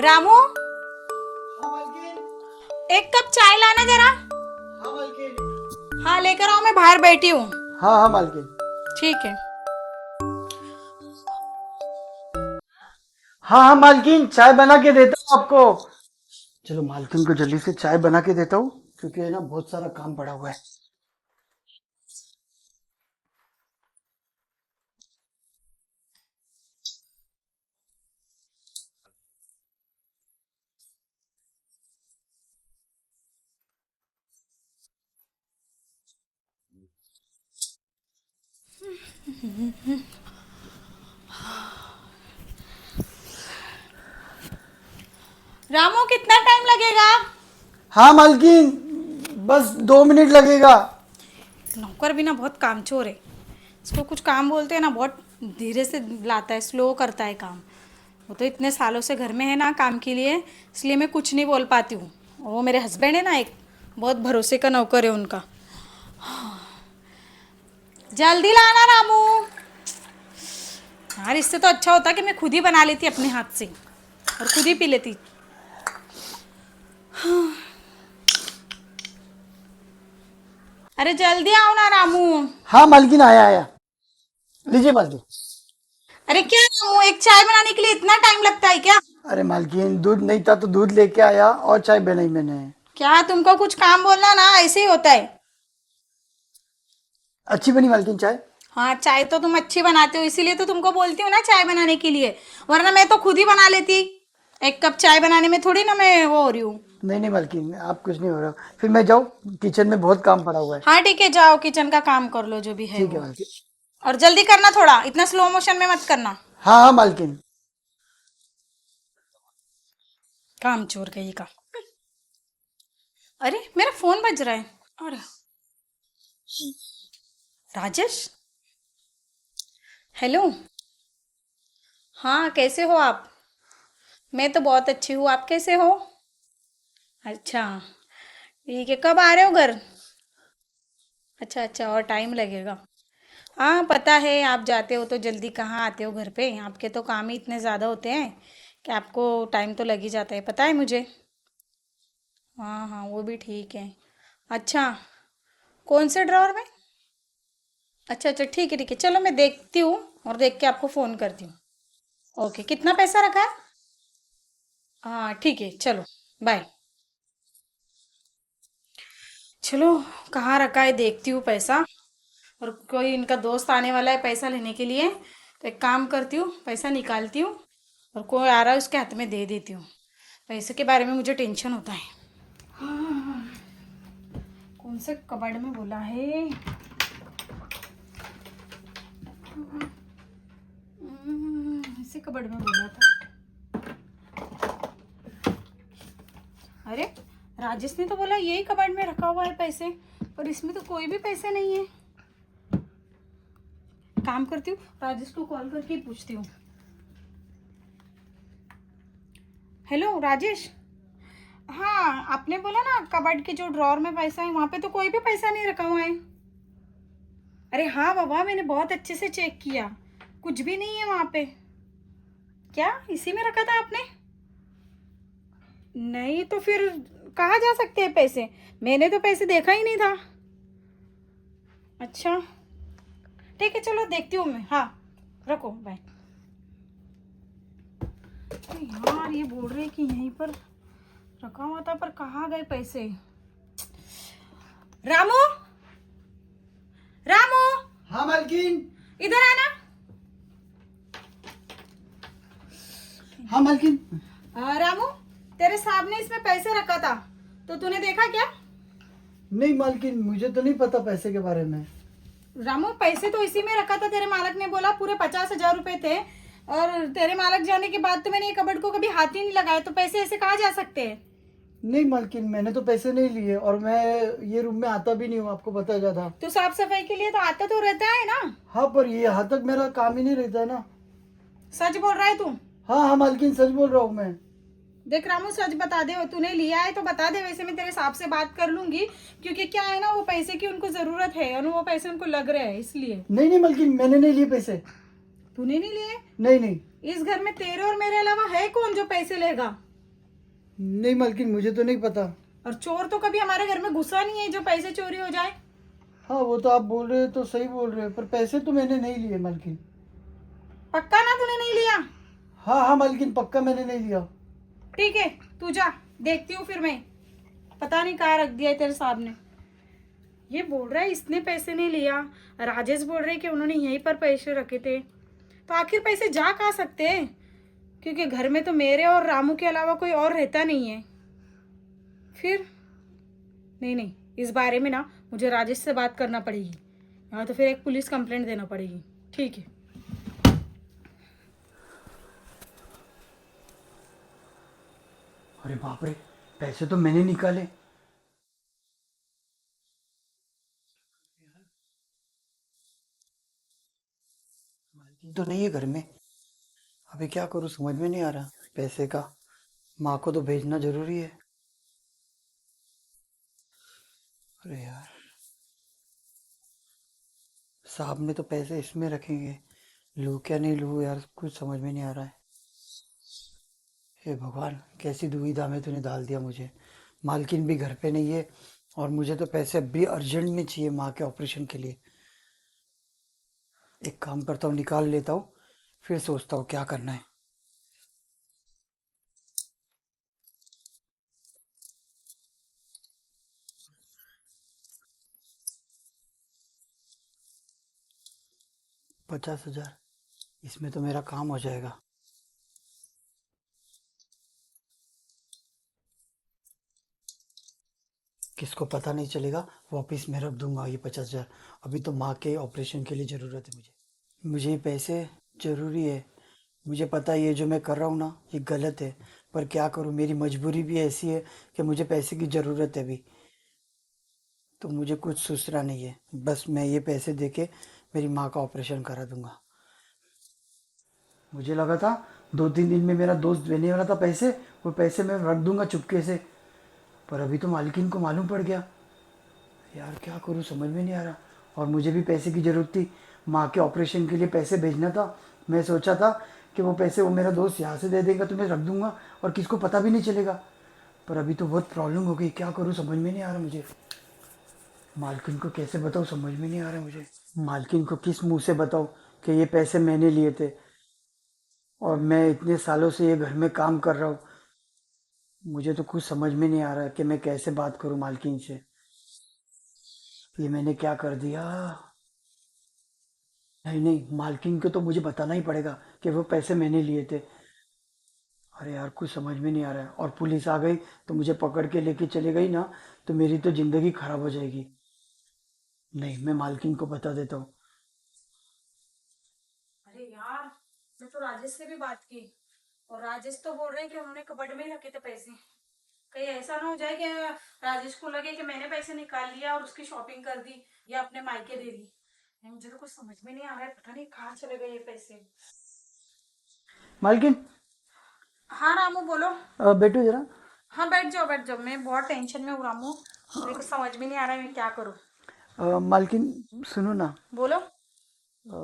रामू, हाँ मालकिन। एक कप चाय लाना जरा। हाँ मालकिन। हाँ लेकर आओ, मैं बाहर बैठी हूँ। हाँ हाँ मालकिन। ठीक है। हाँ हाँ मालकिन, चाय बना के देता हूँ आपको। चलो मालकिन को जल्दी से चाय बना के देता हूँ, क्योंकि है ना बहुत सारा काम पड़ा हुआ है। रामू, कितना टाइम लगेगा? हाँ मालकिन, बस 2 मिनट लगेगा। नौकर भी ना बहुत कामचोर है। इसको कुछ काम बोलते हैं ना, बहुत धीरे से लाता है, स्लो करता है काम। वो तो इतने सालों से घर में है ना काम के लिए, इसलिए मैं कुछ नहीं बोल पाती हूँ। और वो मेरे हस्बैंड है ना, एक बहुत भरोसे का नौकर है उनका। जल्दी लाना रामू। यार, इससे तो अच्छा होता कि मैं खुद ही बना लेती अपने हाथ से और खुद ही पी लेती। अरे जल्दी आओ ना रामू। हाँ मालकिन, आया आया। लीजिए मालकिन। अरे क्या रामू, एक चाय बनाने के लिए इतना टाइम लगता है क्या? अरे मालकिन, दूध नहीं था तो दूध लेके आया और चाय बनाई मैंने। क्या तुमको कुछ काम बोलना ना, ऐसे ही होता है। अच्छी बनी मालकिन चाय। हाँ, चाय तो तुम अच्छी बनाते हो, इसीलिए तो तुमको बोलती हूँ ना चाय बनाने के लिए। वरना मैं तो खुद ही बना लेती। एक कप चाय बनाने में थोड़ी ना मैं वो हो रही हूँ। नहीं नहीं मालकिन, आप कुछ नहीं हो रहा। फिर मैं जाऊँ, किचन में बहुत काम पड़ा हुआ है। हाँ ठीक है, जाओ किचन का काम कर लो जो भी है ठीक है वो। मालकिन। और जल्दी करना, थोड़ा इतना स्लो मोशन में मत करना। हाँ हाँ मालकिन। काम चोर कहीं का। अरे मेरा फोन बज रहा है। अरे राजेश, हेलो। हाँ कैसे हो आप? मैं तो बहुत अच्छी हूँ, आप कैसे हो? अच्छा, ठीक है, कब आ रहे हो घर? अच्छा अच्छा, और टाइम लगेगा। हाँ पता है, आप जाते हो तो जल्दी कहाँ आते हो घर पे, आपके तो काम ही इतने ज़्यादा होते हैं कि आपको टाइम तो लग ही जाता है, पता है मुझे। हाँ हाँ, वो भी ठीक है। अच्छा, कौन से ड्रॉर में? अच्छा अच्छा, ठीक है, चलो मैं देखती हूँ और देख के आपको फ़ोन करती हूँ। ओके, कितना पैसा रखा है? हाँ ठीक है, चलो, बाय। चलो, कहाँ रखा है देखती हूँ पैसा। और कोई इनका दोस्त आने वाला है पैसा लेने के लिए, तो एक काम करती हूँ, पैसा निकालती हूँ और कोई आ रहा है उसके हाथ में दे देती हूँ। पैसे के बारे में मुझे टेंशन होता है। हाँ, कौन से कबाड़ में बोला है? इसी कबाड़ में बोला था। अरे, राजेश ने तो बोला यही कबाड़ में रखा हुआ है पैसे, और इसमें तो कोई भी पैसे नहीं है। काम करती हूँ, राजेश को कॉल करके ही पूछती हूँ। हेलो राजेश। हाँ, आपने बोला ना कबर्ड के जो ड्रॉर में पैसा है, वहां पे तो कोई भी पैसा नहीं रखा हुआ है। अरे हाँ बाबा, मैंने बहुत अच्छे से चेक किया, कुछ भी नहीं है वहां पे। क्या इसी में रखा था आपने? नहीं तो फिर कहाँ जा सकते हैं पैसे? मैंने तो पैसे देखा ही नहीं था। अच्छा ठीक है, चलो देखती हूँ मैं। हाँ रखो, बाय। यार, ये बोल रहे कि यहीं पर रखा हुआ था, पर कहाँ गए पैसे? रामू, रामू, हाँ मालकिन। इधर आना। हाँ मालकिन। रामू, तेरे साहब ने इसमें पैसे रखा था, तो तूने देखा क्या? नहीं मालकिन, मुझे तो नहीं पता पैसे के बारे में। रामू, पैसे तो इसी में रखा था, तेरे मालक ने बोला पूरे 50,000 रुपए थे। और तेरे मालक जाने के बाद तो मैंने ये कबर्ड को कभी हाथ ही नहीं लगाया, तो पैसे ऐसे कहाँ जा सकते हैं? नहीं मालकिन, मैंने तो पैसे नहीं लिए, और मैं ये रूम में आता भी नहीं हूँ, आपको पता था। तो साफ सफाई के लिए तो आता तो रहता है ना। हाँ, पर ये यहाँ तक मेरा काम ही नहीं रहता ना। सच बोल रहा है तू? हाँ हाँ मालकिन, सच बोल रहा हूँ मैं। देख रामू, सच बता दे, तूने लिया है तो बता दे, वैसे मैं तेरे साहब से बात कर लूंगी। क्योंकि क्या है ना, वो पैसे की उनको जरूरत है और वो पैसे उनको लग रहे हैं, इसलिए। नहीं नहीं मालकिन, मैंने नहीं लिए पैसे। तूने नहीं लिए? नहीं नहीं। इस घर में तेरे और मेरे अलावा है कौन जो पैसे लेगा? नहीं मालकिन, मुझे तो नहीं पता। और चोर तो कभी हमारे घर में घुसा नहीं है जो पैसे चोरी हो जाए। हाँ वो तो आप बोल रहे हो तो सही बोल रहे हो, पर पैसे तो मैंने नहीं लिए मालकिन। पक्का ना तूने नहीं लिया? हाँ हाँ मालकिन, पक्का मैंने नहीं लिया। ठीक है, तू जा, देखती हूँ फिर मैं। पता नहीं कहाँ रख दिया है तेरे साहब ने। ये बोल रहा है इसने पैसे नहीं लिया, राजेश बोल रहे कि उन्होंने यहीं पर पैसे रखे थे। तो आखिर पैसे जा कहाँ सकते हैं? क्योंकि घर में तो मेरे और रामू के अलावा कोई और रहता नहीं है। फिर नहीं नहीं, इस बारे में ना मुझे राजेश से बात करना पड़ेगी, या तो फिर एक पुलिस कंप्लेंट देना पड़ेगी। ठीक है। अरे बाप रे, पैसे तो मैंने निकाले। मालकिन तो नहीं है घर में। अभी क्या करूँ समझ में नहीं आ रहा पैसे का। माँ को तो भेजना जरूरी है। अरे यार, साहब ने तो पैसे इसमें रखेंगे, लूँ क्या नहीं लूँ यार, कुछ समझ में नहीं आ रहा है। हे भगवान, कैसी दुविधा में तूने डाल दिया मुझे। मालकिन भी घर पे नहीं है और मुझे तो पैसे अब भी अर्जेंट में चाहिए माँ के ऑपरेशन के लिए। एक काम करता हूँ, निकाल लेता हूँ, फिर सोचता हूँ क्या करना है। पचास हजार, इसमें तो मेरा काम हो जाएगा। किसको पता नहीं चलेगा, वापिस मैं रख दूंगा ये 50 हजार। अभी तो माँ के ऑपरेशन के लिए ज़रूरत है मुझे। मुझे ये पैसे ज़रूरी है। मुझे पता है ये जो मैं कर रहा हूँ ना ये गलत है, पर क्या करूँ, मेरी मजबूरी भी ऐसी है कि मुझे पैसे की ज़रूरत है अभी। तो मुझे कुछ सूझना नहीं है, बस मैं ये पैसे देके मेरी माँ का ऑपरेशन करा दूंगा। मुझे लगा था 2-3 दिन में मेरा दोस्त देने वाला था पैसे, वो पैसे मैं रख दूंगा चुपके से, पर अभी तो मालकिन को मालूम पड़ गया। यार क्या करूँ समझ में नहीं आ रहा। और मुझे भी पैसे की ज़रूरत थी, माँ के ऑपरेशन के लिए पैसे भेजना था। मैं सोचा था कि वो पैसे वो मेरा दोस्त यहाँ से दे देगा तो मैं रख दूंगा और किसको पता भी नहीं चलेगा, पर अभी तो बहुत प्रॉब्लम हो गई। क्या करूँ समझ में नहीं आ रहा मुझे। मालकिन को कैसे बताऊँ समझ में नहीं आ रहा मुझे। मालकिन को किस मुंह से बताऊँ कि ये पैसे मैंने लिए थे और मैं इतने सालों से ये घर में काम कर रहा हूँ। मुझे तो कुछ समझ में नहीं आ रहा कि मैं कैसे बात करूँ मालकिन से। ये मैंने क्या कर दिया। नहीं नहीं, मालकिन को तो मुझे बताना ही पड़ेगा कि वो पैसे मैंने लिए थे। अरे यार कुछ समझ में नहीं आ रहा है, और पुलिस आ गई तो मुझे पकड़ के लेके चली गई ना, तो मेरी तो जिंदगी खराब हो जाएगी। नहीं, मैं मालकिन को बता देता हूँ। अरे यार, मैं तो राजेश से भी बात की, और राजेश तो बोल रहे हैं कि उन्होंने कबर्ड में ही रखे थे पैसे। कहीं ऐसा ना हो जाए कि राजेश को लगे कि मैंने पैसे निकाल लिया और उसकी शॉपिंग कर दी या अपने मायके दे दी। नहीं, मुझे तो कुछ समझ में नहीं आ रहा है, पता नहीं कहाँ चले गए ये पैसे। मालकिन, हाँ रामू बोलो। बैठो जरा। हाँ बैठ जाओ बैठ जाओ, मैं बहुत टेंशन में हूँ रामू। मेरे को समझ में नहीं आ रहा है मैं क्या करूँ। मालकिन सुनो ना, बोलो। अ,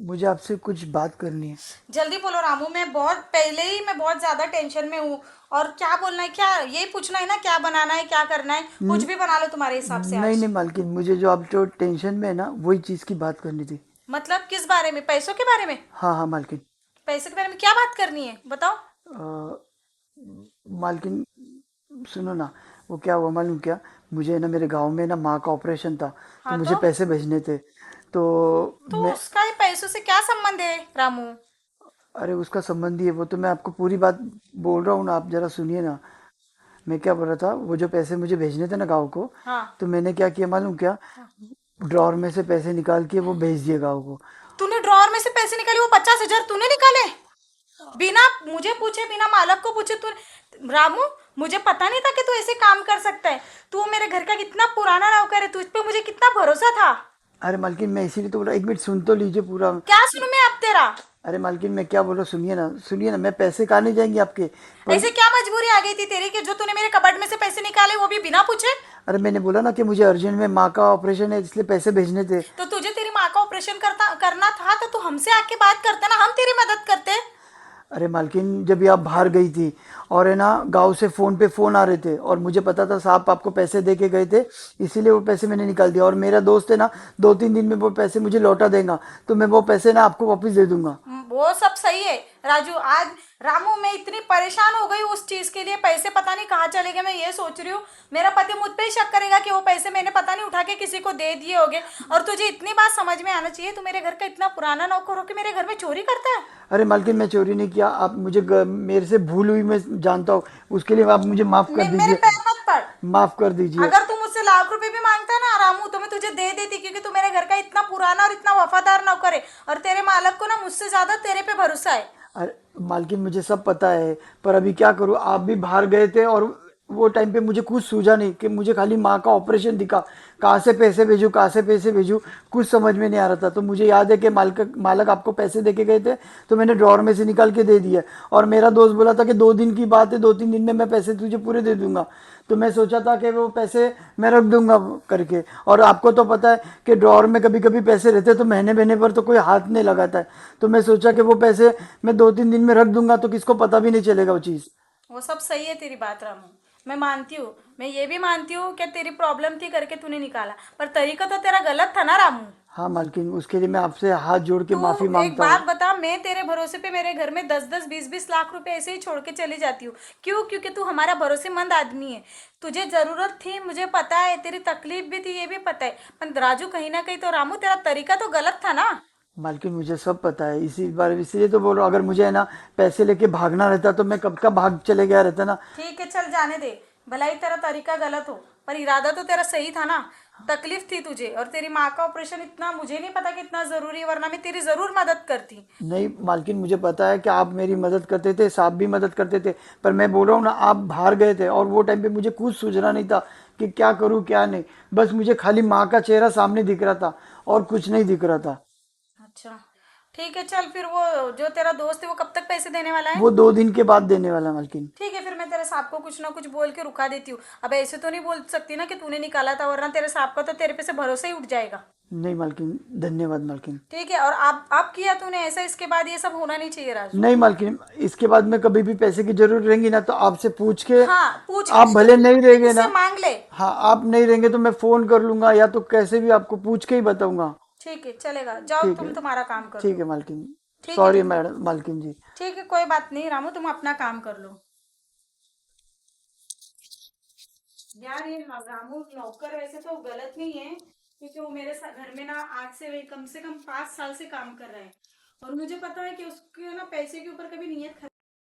मुझे आपसे कुछ बात करनी है। जल्दी बोलो रामू, मैं बहुत पहले ही मैं बहुत ज्यादा टेंशन में हूँ। और क्या बोलना है, क्या यही पूछना है ना, क्या बनाना है क्या करना है, कुछ न- भी बना लो तुम्हारे हिसाब से नहीं आज। नहीं मालकिन, मुझे जो आप जो टेंशन में है ना वही चीज़ की बात करनी थी। मतलब किस बारे में, पैसों के बारे में? हाँ हाँ मालकिन। पैसे के बारे में क्या बात करनी है बताओ। अ, मालकिन सुनो ना, वो क्या हुआ मालूम क्या, मुझे ना मेरे गांव में ना माँ का ऑपरेशन था, तो हाँ मुझे तो पैसे भेजने थे। तो तो मैं, उसका ये पैसों से क्या संबंध है रामू? अरे उसका संबंधी है वो, तो मैं आपको पूरी बात बोल रहा हूँ ना, आप जरा सुनिए ना। मैं क्या बोल रहा था, वो जो पैसे मुझे भेजने थे ना गाँव को, हाँ तो मैंने क्या किया मालूम क्या, हाँ। ड्रॉर में से पैसे निकाल के वो भेज दिए गाँव को। तूने ड्रॉअर में से पैसे निकाले, वो 50,000 तूने निकाले? बिना मुझे पूछे, बिना मालक को पूछे तू? रामू, मुझे पता नहीं था कि तू ऐसे काम कर सकता है। तू मेरे घर का कितना पुराना नौकर है, तुझ पे मुझे कितना भरोसा था। अरे मालकिन, मैं इसीलिए तो बोल रहा, एक मिनट सुन तो लीजिए पूरा। क्या सुनूं मैं अब तेरा? अरे मालकिन, मैं क्या बोल रहा हूँ, सुनिए ना, मैं पैसे कहाँ नहीं जाएंगे आपके। पर ऐसे क्या मजबूरी आ गई थी तेरी कि जो तूने मेरे कबर्ड में से पैसे निकाले, वो भी बिना पूछे? अरे मैंने बोला ना कि मुझे अर्जेंट में माँ का ऑपरेशन है, इसलिए पैसे भेजने थे। तो तुझे तेरी माँ का ऑपरेशन करना था तो तू हमसे आके बात करते ना, हम तेरी मदद करते। अरे मालकिन, जब ये आप बाहर गई थी और है ना गांव से फोन पे फोन आ रहे थे और मुझे पता था साहब आपको पैसे दे के गए थे, इसीलिए वो पैसे मैंने निकाल दिया। और मेरा दोस्त है ना 2-3 दिन में वो पैसे मुझे लौटा देगा, तो मैं वो पैसे ना आपको वापस दे दूंगा। वो सब सही है राजू। आज रामू मैं इतनी परेशान हो गई उस चीज के लिए, पैसे पता नहीं कहाँ चले गए। मैं ये सोच रही हूँ मेरा पति मुझ पे ही शक करेगा कि वो पैसे मैंने पता नहीं उठा के किसी को दे दिए होंगे। और तुझे इतनी बात समझ में आना चाहिए, तू मेरे घर का इतना पुराना नौकर हो के मेरे घर में चोरी करता है। अरे मालकिन मैं चोरी नहीं किया, आप मुझे मेरे से भूल हुई, मैं जानता हूँ, उसके लिए आप मुझे माफ कर मेरे दीजिए। पैर मत पड़। माफ कर दीजिए। अगर तू मुझसे लाख रुपए भी मांगता है ना रामू, तो मैं तुझे दे देती, क्योंकि तू मेरे घर का इतना पुराना और इतना वफादार नौकर है। और तेरे मालक को ना मुझसे ज्यादा तेरे पे भरोसा है। अरे मालकिन मुझे सब पता है, पर अभी क्या करूँ, आप भी बाहर गए थे और वो टाइम पे मुझे कुछ सूझा नहीं कि मुझे खाली माँ का ऑपरेशन दिखा, कहाँ से पैसे भेजूँ, कहाँ से पैसे भेजूँ, कुछ समझ में नहीं आ रहा था। तो मुझे याद है कि मालक मालक आपको पैसे दे के गए थे, तो मैंने ड्रॉर में से निकाल के दे दिया। और मेरा दोस्त बोला था कि 2 दिन की बात है, 2-3 दिन में मैं पैसे तुझे पूरे दे दूंगा। तो मैं सोचा था कि वो पैसे मैं रख दूंगा करके। और आपको तो पता है कि ड्रॉर में कभी कभी पैसे रहते तो महीने महीने पर तो कोई हाथ नहीं लगाता है। तो मैं सोचा कि वो पैसे मैं 2-3 दिन में रख दूंगा, तो किसको पता भी नहीं चलेगा वो चीज़। वो सब सही है तेरी बात रामू, मैं मानती हूँ। मैं ये भी मानती हूँ कि तेरी प्रॉब्लम थी करके तूने निकाला, पर तरीका तो तेरा गलत था ना रामू। हाँ मालकिन, उसके लिए मैं आपसे हाथ जोड़ के तू माफ़ी एक मांगता बात हूँ। बता, मैं तेरे भरोसे पे मेरे घर में 10-10 20-20 लाख रुपए ऐसे ही छोड़ के चली जाती हूँ। क्यों? क्योंकि तू हमारा भरोसेमंद आदमी है। तुझे जरूरत थी, मुझे पता है, तेरी तकलीफ भी थी ये भी पता है, पर राजू कहीं ना कहीं तो रामू तेरा तरीका तो गलत था ना। मालकिन मुझे सब पता है, इसी बार इसीलिए तो बोल रहा हूँ, अगर मुझे है ना पैसे लेके भागना रहता तो मैं कब का भाग चले गया रहता ना। ठीक है चल जाने दे, भला ही तेरा तरीका गलत हो, पर इरादा तो तेरा सही था ना। तकलीफ थी तुझे, और तेरी माँ का ऑपरेशन इतना मुझे नहीं पता कि इतना जरूरी है, वरना मैं तेरी जरूर मदद करती। नहीं मालकिन, मुझे पता है कि आप मेरी मदद करते थे, साहब भी मदद करते थे, पर मैं बोल रहा हूँ ना, आप बाहर गए थे और वो टाइम पे मुझे कुछ सूझना नहीं था कि क्या करूँ क्या नहीं। बस मुझे खाली माँ का चेहरा सामने दिख रहा था और कुछ नहीं दिख रहा था। अच्छा ठीक है चल, फिर वो जो तेरा दोस्त है वो कब तक पैसे देने वाला है? वो 2 दिन के बाद देने वाला मालकिन। ठीक है, फिर मैं तेरे सांप को कुछ ना कुछ बोल के रुका देती हूँ। अब ऐसे तो नहीं बोल सकती ना कि तूने निकाला था, वरना तेरे सांप का तो तेरे पे से भरोसा ही उठ जाएगा। नहीं मालकिन, धन्यवाद मालकिन। ठीक है, और आप किया तूने ऐसा, इसके बाद ये सब होना नहीं चाहिए राजू। नहीं मालकिन, इसके बाद में कभी भी पैसे की जरूरत रहेंगी ना तो आपसे पूछ के। हाँ पूछ आप के भले नहीं रहेंगे मुझसे ना। मांग ले। हाँ, आप नहीं रहेंगे तो मैं फोन कर लूंगा, या तो कैसे भी आपको पूछ के ही बताऊंगा। ठीक है चलेगा, जाओ ठीक तुम है। तुम्हारा काम कर ठीक लो। है मालकिन। ठीक है सॉरी ठीक है। मैडम, मालकिन जी। ठीक है कोई बात नहीं रामू, तुम अपना काम कर लो। यार ये रामू नौकर वैसे तो गलत नहीं है, क्योंकि वो मेरे साथ घर में ना आज से कम 5 साल से काम कर रहा है। और मुझे पता है कि उसके ना पैसे के ऊपर कभी नियत